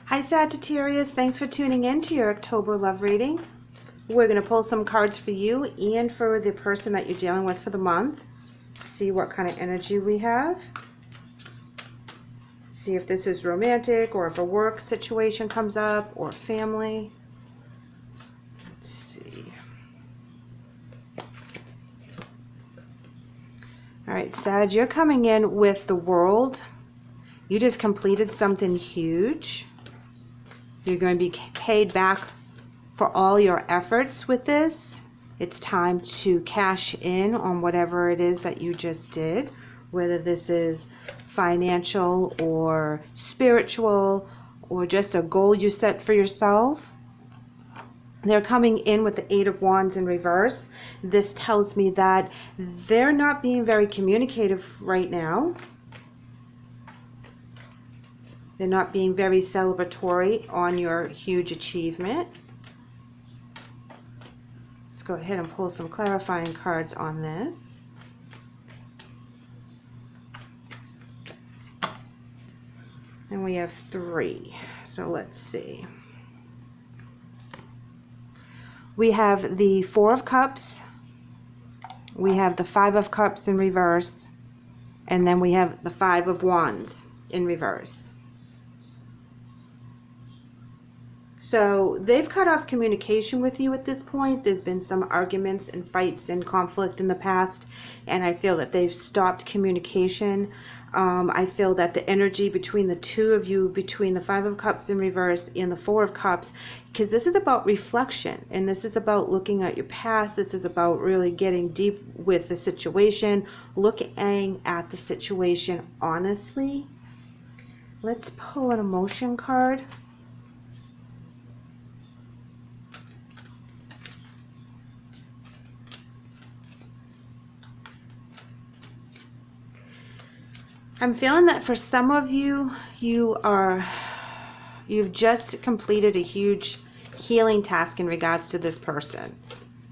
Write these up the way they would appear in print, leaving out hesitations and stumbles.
Hi Sagittarius, thanks for tuning in to your October love reading. We're going to pull some cards for you and for the person that you're dealing with for the month. See what kind of energy we have. See if this is romantic or if a work situation comes up or family. Let's see. All right, Sag, you're coming in with the World. You just completed something huge. You're going to be paid back for all your efforts with this. It's time to cash in on whatever it is that you just did, whether this is financial or spiritual or just a goal you set for yourself. They're coming in with the Eight of Wands in reverse. This tells me that they're not being very communicative right now. They're not being very celebratory on your huge achievement. Let's go ahead and pull some clarifying cards on this. And we have 3. So let's see. We have the 4 of Cups. We have the 5 of Cups in reverse. And then we have the 5 of Wands in reverse. So they've cut off communication with you at this point. There's been some arguments and fights and conflict in the past, and I feel that they've stopped communication. I feel that the energy between the two of you, between the 5 of Cups in reverse and the 4 of Cups, because this is about reflection, and this is about looking at your past. This is about really getting deep with the situation, looking at the situation honestly. Let's pull an emotion card. I'm feeling that for some of you, you've just completed a huge healing task in regards to this person.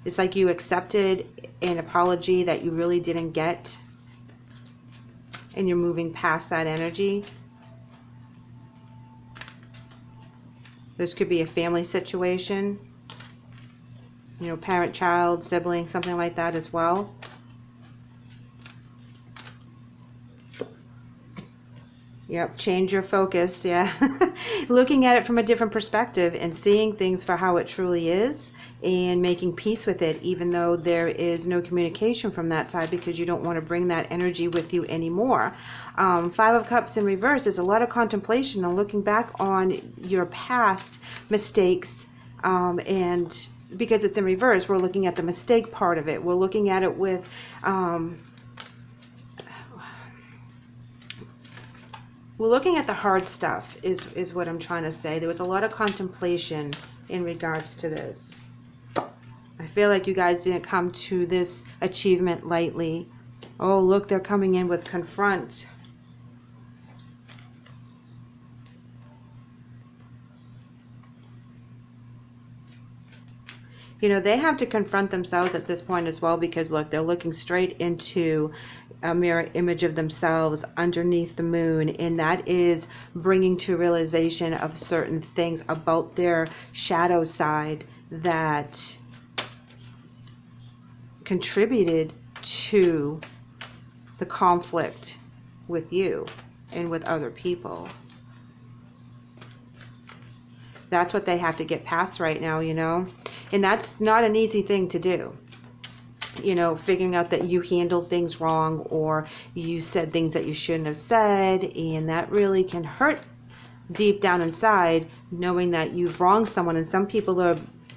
It's like you accepted an apology that you really didn't get, and you're moving past that energy. This could be a family situation, you know, parent, child, sibling, something like that as well. Yep, change your focus, yeah. Looking at it from a different perspective and seeing things for how it truly is and making peace with it, even though there is no communication from that side because you don't want to bring that energy with you anymore. 5 of Cups in reverse is a lot of contemplation and looking back on your past mistakes, and because it's in reverse, we're looking at the mistake part of it. We're looking at it with... we're looking at the hard stuff is what I'm trying to say. There was a lot of contemplation in regards to this. I feel like you guys didn't come to this achievement lightly. Oh, look, they're coming in with confront. You know, they have to confront themselves at this point as well because, look, they're looking straight into a mirror image of themselves underneath the moon, and that is bringing to realization of certain things about their shadow side that contributed to the conflict with you and with other people. That's what they have to get past right now, you know, and that's not an easy thing to do. You know, figuring out that you handled things wrong or you said things that you shouldn't have said, and that really can hurt deep down inside, knowing that you've wronged someone. And some people are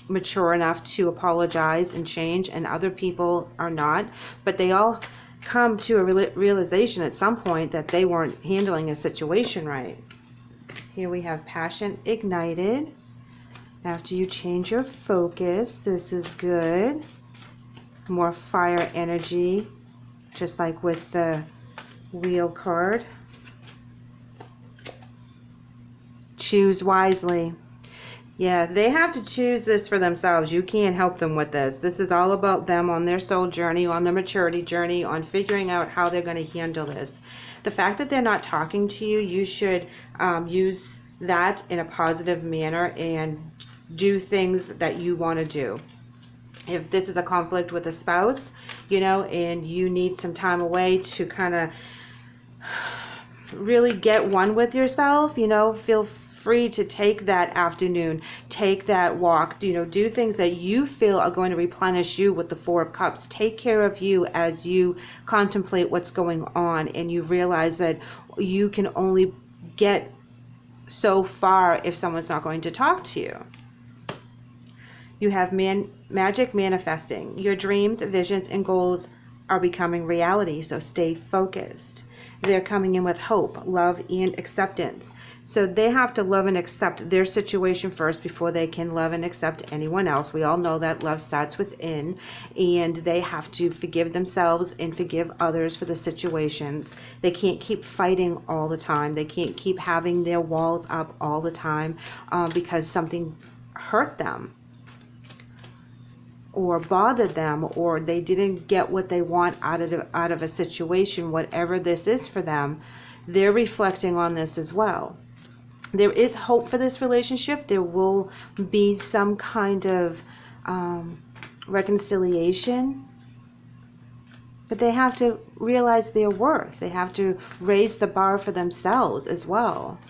mature enough to apologize and change, and other people are not, but they all come to a realization at some point that they weren't handling a situation right. Here we have passion ignited. After you change your focus, this is good. More fire energy, just like with the wheel card. Choose wisely. Yeah, they have to choose this for themselves. You can't help them with this. This is all about them on their soul journey, on their maturity journey, on figuring out how they're going to handle this. The fact that they're not talking to you, you should use that in a positive manner and do things that you want to do. If this is a conflict with a spouse, you know, and you need some time away to kind of really get one with yourself, you know, feel free to take that afternoon, take that walk, you know, do things that you feel are going to replenish you with the Four of Cups. Take care of you as you contemplate what's going on, and you realize that you can only get so far if someone's not going to talk to you. You have magic manifesting. Your dreams, visions, and goals are becoming reality, so stay focused. They're coming in with hope, love, and acceptance. So they have to love and accept their situation first before they can love and accept anyone else. We all know that love starts within, and they have to forgive themselves and forgive others for the situations. They can't keep fighting all the time. They can't keep having their walls up all the time because something hurt them or bothered them, or they didn't get what they want out of a situation. Whatever this is for them, they're reflecting on this as well. There is hope for this relationship. There will be some kind of reconciliation, but they have to realize their worth. They have to raise the bar for themselves as well.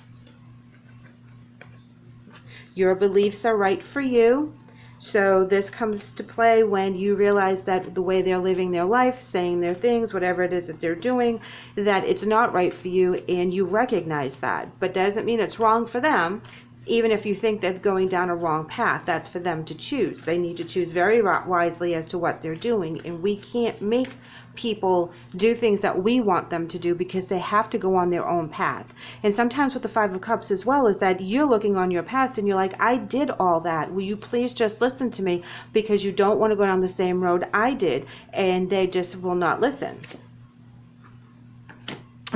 Your beliefs are right for you. So this comes to play when you realize that the way they're living their life, saying their things, whatever it is that they're doing, that it's not right for you, and you recognize that. But doesn't mean it's wrong for them. Even if you think they're going down a wrong path, that's for them to choose. They need to choose very wisely as to what they're doing. And we can't make people do things that we want them to do because they have to go on their own path. And sometimes with the Five of Cups as well is that you're looking on your past and you're like, I did all that. Will you please just listen to me, because you don't want to go down the same road I did. And they just will not listen,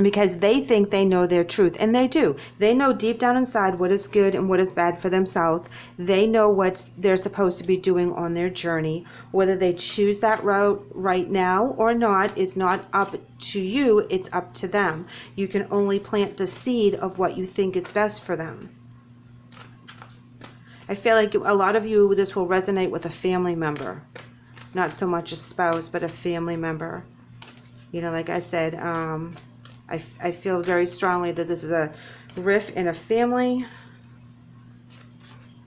because they think they know their truth, and they do. They know deep down inside what is good and what is bad for themselves. They know what they're supposed to be doing on their journey. Whether they choose that route right now or not is not up to you, it's up to them. You can only plant the seed of what you think is best for them. I feel like a lot of you, this will resonate with a family member. Not so much a spouse, but a family member. You know, like I said, I feel very strongly that this is a rift in a family,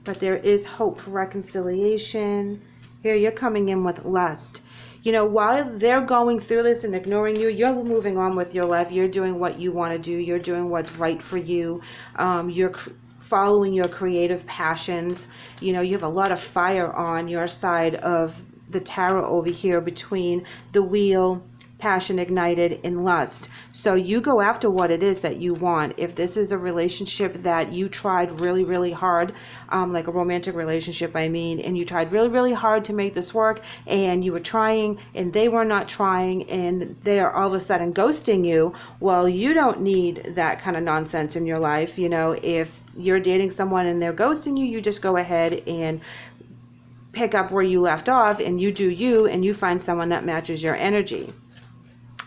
but there is hope for reconciliation. Here you're coming in with lust. You know, while they're going through this and ignoring you, you're moving on with your life. You're doing what you want to do. You're doing what's right for you. You're following your creative passions. You know, you have a lot of fire on your side of the tarot over here between the Wheel, passion ignited, and lust. So you go after what it is that you want. If this is a relationship that you tried really, really hard, like a romantic relationship, I mean, and you tried really, really hard to make this work, and you were trying and they were not trying, and they are all of a sudden ghosting you, well, you don't need that kind of nonsense in your life. You know, if you're dating someone and they're ghosting you, you just go ahead and pick up where you left off, and you do you, and you find someone that matches your energy.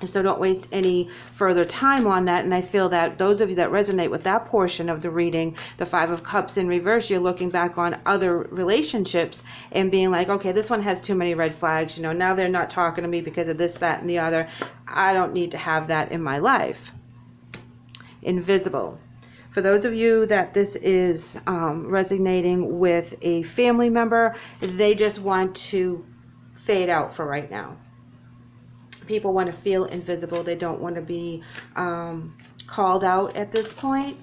So don't waste any further time on that. And I feel that those of you that resonate with that portion of the reading, the Five of Cups in reverse, you're looking back on other relationships and being like, okay, this one has too many red flags. You know, now they're not talking to me because of this, that, and the other. I don't need to have that in my life. Invisible. For those of you that this is resonating with a family member, they just want to fade out for right now. People want to feel invisible. They don't want to be called out at this point.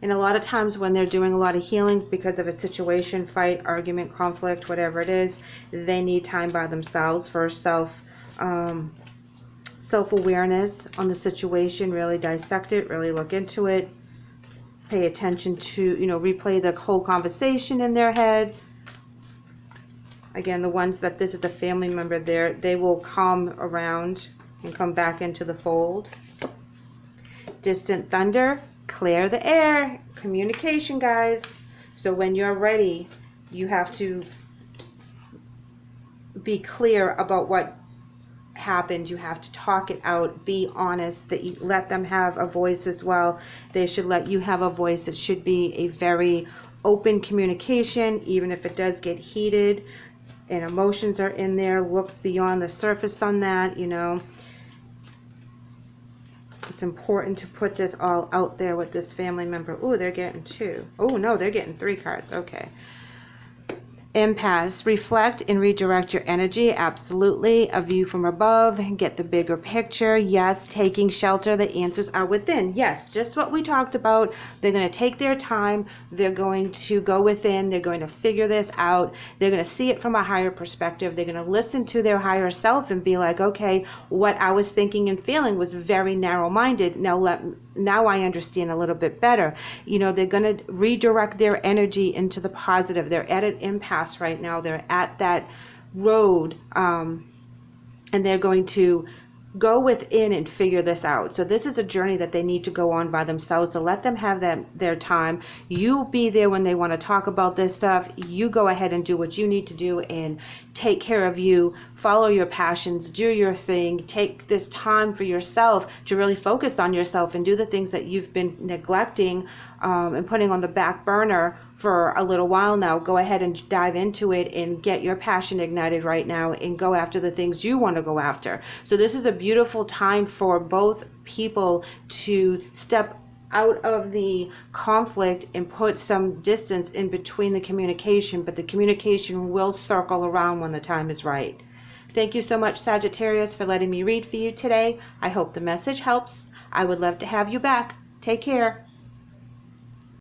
And a lot of times when they're doing a lot of healing because of a situation, fight, argument, conflict, whatever it is, they need time by themselves for self-awareness on the situation. Really dissect it, really look into it, pay attention to, you know, replay the whole conversation in their head. Again, the ones that this is a family member there, they will come around and come back into the fold. Distant thunder, clear the air. Communication, guys. So when you're ready, you have to be clear about what happened. You have to talk it out, be honest, that you let them have a voice as well. They should let you have a voice. It should be a very open communication, even if it does get heated and emotions are in there. Look beyond the surface on that, you know. It's important to put this all out there with this family member. Oh, they're getting 2. Oh, no, they're getting 3 cards. Okay. Empaths, reflect and redirect your energy. Absolutely. A view from above. Get the bigger picture. Yes. Taking shelter. The answers are within. Yes. Just what we talked about. They're going to take their time. They're going to go within. They're going to figure this out. They're going to see it from a higher perspective. They're going to listen to their higher self and be like, okay, what I was thinking and feeling was very narrow-minded. Now I understand a little bit better. You know, they're going to redirect their energy into the positive. They're at an impasse right now. They're at that road, and they're going to go within and figure this out. So this is a journey that they need to go on by themselves. So let them have their time. You be there when they want to talk about this stuff. You go ahead and do what you need to do and take care of you. Follow your passions. Do your thing. Take this time for yourself to really focus on yourself and do the things that you've been neglecting and putting on the back burner for a little while now. Go ahead and dive into it and get your passion ignited right now and go after the things you want to go after. So this is a beautiful time for both people to step out of the conflict and put some distance in between the communication, but the communication will circle around when the time is right. Thank you so much, Sagittarius, for letting me read for you today. I hope the message helps. I would love to have you back. Take care.